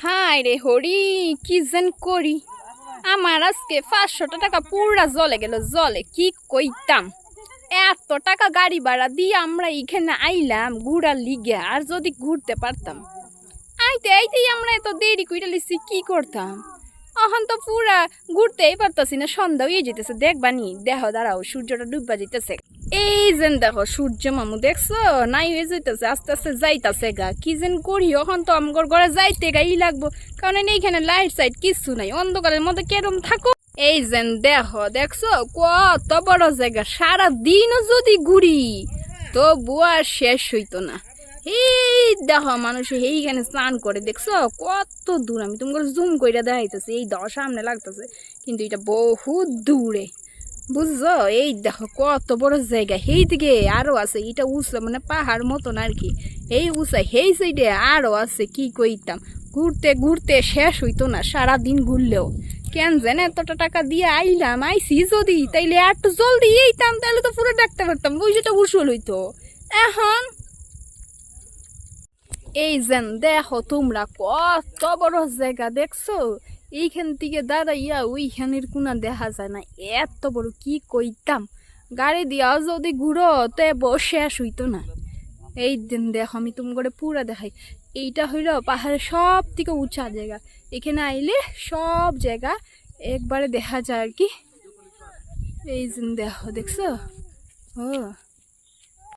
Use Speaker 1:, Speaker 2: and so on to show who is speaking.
Speaker 1: High রে হরি, কি যেন করি। আমার আজকে 500 টাকা পুরা জলে গেল। জলে কি কইতাম, এত টাকা গাড়ি ভাড়া দিয়ে আমরা এখানে আইলাম ঘুরার লিগে। আর যদি ঘুরতে পারতাম, আইতে আইতেই আমরা এত দেরি কইরা লিছি, কি করতাম। এখন তো পুরা ঘুরতেই পারতাছি না, সন্ধ্যা হয়ে যেতেছে। দেখবানি, দেখো দাঁড়াও, সূর্যটা ডুববা যেতেছে। এই যেন দেখো সূর্য মামু, দেখছো নাই হয়ে যাইতেছে, আস্তে আস্তে যাইতাছে গা। কি যেন করি, এখন তো আমার ঘরে যাইতে গাই লাগবো, কারণ এইখানে লাইট সাইট কিছু নাই, অন্ধকারের মধ্যে কেরম থাকো। এই যেন দেখো, দেখছো কত বড় জায়গা। সারা দিনও যদি ঘুরি তো বুয়া শেষ হইতো না। এই দেখো মানুষ এইখানে স্নান করে, দেখছো কত দূর। আমি তোমাকে জুম করে দেখাইতেছি, এই দেখো সামনে লাগতেছে, কিন্তু এটা বহুত দূরে, বুঝছো। এই দেখো কত বড় জায়গা। এই দিকে আরো আছে, এটা উঁচা মানে পাহাড় মতন আর কি। এই উঁচা এই সাইডে আরো আছে, কি কইতাম। ঘুরতে ঘুরতে শেষ হইতো না, সারাদিন ঘুরলেও। কেন যেন এতটা টাকা দিয়ে আইলাম, আইসি যদি তাইলে একটু জলদি এইতাম, তাহলে তো পুরো দেখতে পারতাম, ওই যেটা উসুল হইতো। এখন এই যেন দেখো তোমরা কত বড় জায়গা, দেখছো। এইখান থেকে দাঁড়াইয়া ওইখানের কোনা দেখা যায় না, এত বড়। কি কইতাম, গাড়ি দিয়াও যদি ঘুরো তো শেষ হইতো না। এই দিন দেখো, আমি তুমি করে পুরা দেখাই। এইটা হইল পাহাড়ের সব থেকে উঁচা জায়গা। এখানে আইলে সব জায়গা একবারে দেখা যায় আর কি। এই দিন দেখো, দেখছো। ও